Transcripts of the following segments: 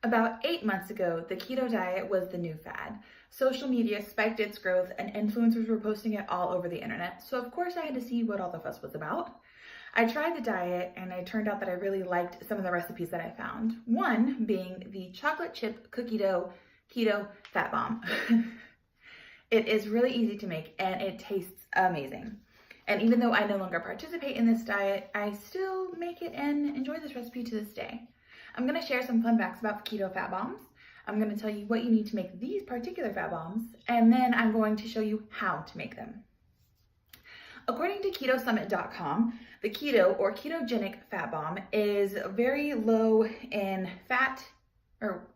About 8 months ago, the keto diet was the new fad. Social media spiked its growth and influencers were posting it all over the internet. So of course I had to see what all the fuss was about. I tried the diet and it turned out that I really liked some of the recipes that I found. One being the chocolate chip cookie dough keto fat bomb. It is really easy to make and it tastes amazing. And even though I no longer participate in this diet, I still make it and enjoy this recipe to this day. I'm gonna share some fun facts about keto fat bombs. I'm gonna tell you what you need to make these particular fat bombs, and then I'm going to show you how to make them. According to KetoSummit.com, the keto or ketogenic fat bomb is very low in fat, or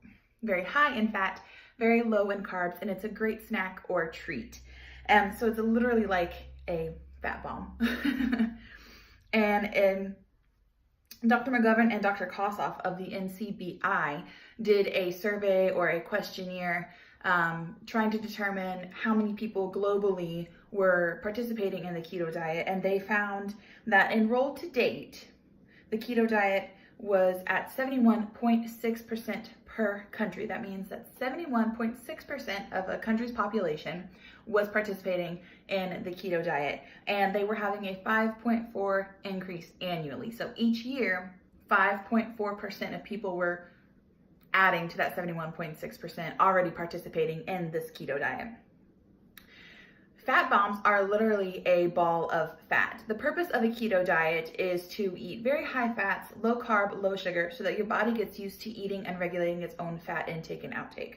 very high in fat, very low in carbs, and it's a great snack or treat. So it's literally like a fat bomb. and Dr. McGovern and Dr. Kossoff of the NCBI did a survey or a questionnaire trying to determine how many people globally were participating in the keto diet, and they found that enrolled to date, the keto diet was at 71.6% per country. That means that 71.6% of a country's population was participating in the keto diet, and they were having a 5.4 increase annually. So each year, 5.4% of people were adding to that 71.6% already participating in this keto diet. Fat bombs are literally a ball of fat. The purpose of a keto diet is to eat very high fats, low carb, low sugar, so that your body gets used to eating and regulating its own fat intake and outtake.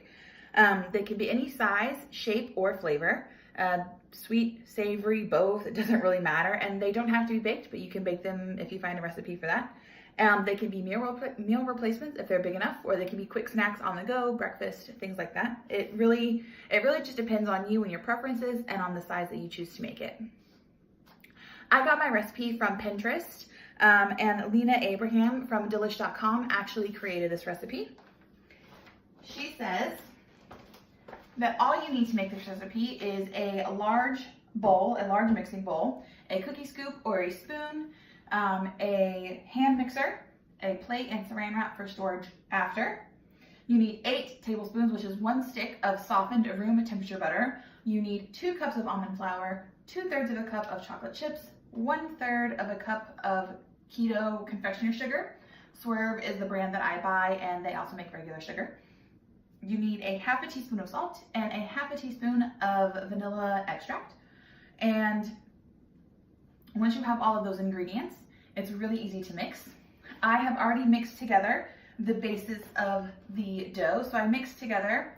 They can be any size, shape, or flavor. Sweet, savory, both, it doesn't really matter. And they don't have to be baked, but you can bake them if you find a recipe for that. They can be meal replacements if they're big enough, or they can be quick snacks on the go, breakfast, things like that. It really just depends on you and your preferences and on the size that you choose to make it. I got my recipe from Pinterest, and Lena Abraham from Delish.com actually created this recipe. She says that all you need to make this recipe is a large mixing bowl, a cookie scoop or a spoon, a hand mixer, a plate and saran wrap for storage after. You need 8 tablespoons, which is 1 stick of softened room temperature butter. You need 2 cups of almond flour, 2/3 of a cup of chocolate chips, 1/3 of a cup of keto confectioner sugar. Swerve is the brand that I buy, and they also make regular sugar. You need a 1/2 teaspoon of salt and a 1/2 teaspoon of vanilla extract. And once you have all of those ingredients, it's really easy to mix. I have already mixed together the basis of the dough. So I mixed together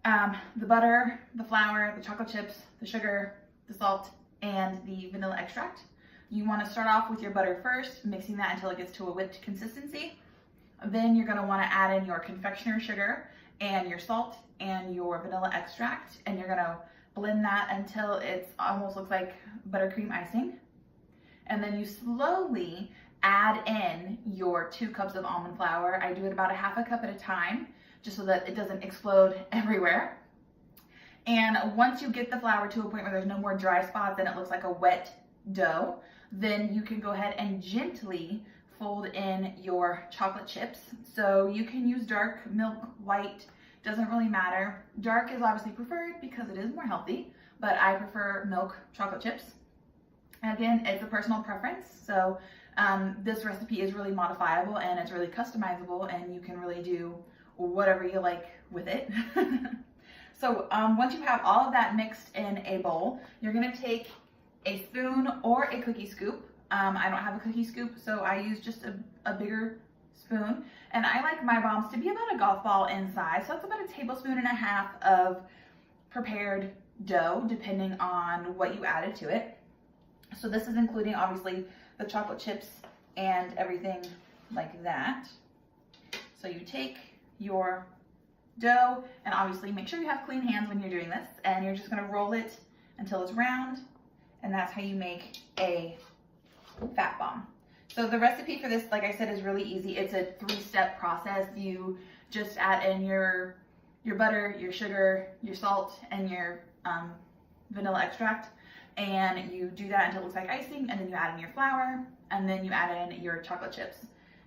the butter, the flour, the chocolate chips, the sugar, the salt, and the vanilla extract. You want to start off with your butter first, mixing that until it gets to a whipped consistency. Then you're going to want to add in your confectioner sugar and your salt and your vanilla extract, and you're going to blend that until it almost looks like buttercream icing. And then you slowly add in your 2 cups of almond flour. I do it about 1/2 cup at a time, just so that it doesn't explode everywhere. And once you get the flour to a point where there's no more dry spots and it looks like a wet dough, then you can go ahead and gently fold in your chocolate chips. So you can use dark, milk, white, doesn't really matter. Dark is obviously preferred because it is more healthy, but I prefer milk chocolate chips. Again, it's a personal preference, so this recipe is really modifiable and it's really customizable, and you can really do whatever you like with it. So once you have all of that mixed in a bowl, you're gonna take a spoon or a cookie scoop. I don't have a cookie scoop, so I use just a bigger spoon. And I like my bombs to be about a golf ball in size, so it's about 1.5 tablespoons of prepared dough, depending on what you added to it. So this is including obviously the chocolate chips and everything like that. So you take your dough, and obviously make sure you have clean hands when you're doing this, and you're just gonna roll it until it's round, and that's how you make a fat bomb. So the recipe for this, like I said, is really easy. It's a 3-step process. You just add in your butter, your sugar, your salt, and your vanilla extract. And you do that until it looks like icing, and then you add in your flour, and then you add in your chocolate chips.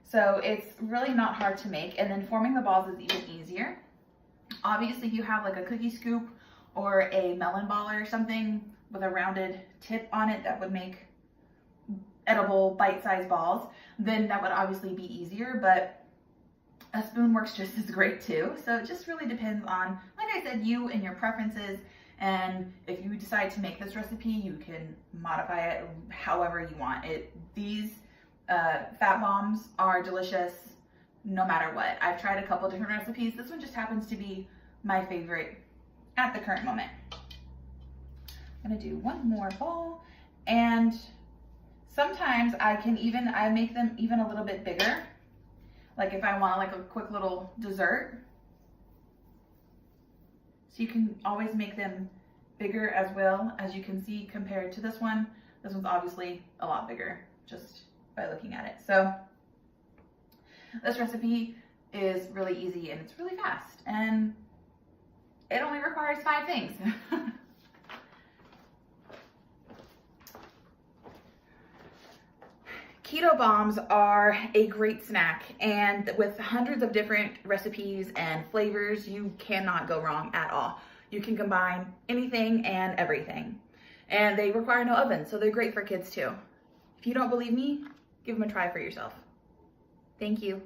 So it's really not hard to make, and then forming the balls is even easier. Obviously, if you have like a cookie scoop or a melon ball or something with a rounded tip on it that would make edible bite-sized balls, then that would obviously be easier, but a spoon works just as great too. So it just really depends on, like I said, you and your preferences. And if you decide to make this recipe, you can modify it however you want. These fat bombs are delicious no matter what. I've tried a couple different recipes. This one just happens to be my favorite at the current moment. I'm gonna do one more ball, and sometimes I make them even a little bit bigger. Like if I want like a quick little dessert. So you can always make them bigger as well, as you can see compared to this one. This one's obviously a lot bigger just by looking at it. So this recipe is really easy and it's really fast, and it only requires 5 things. Keto bombs are a great snack, and with hundreds of different recipes and flavors, you cannot go wrong at all. You can combine anything and everything, and they require no oven, so they're great for kids too. If you don't believe me, give them a try for yourself. Thank you.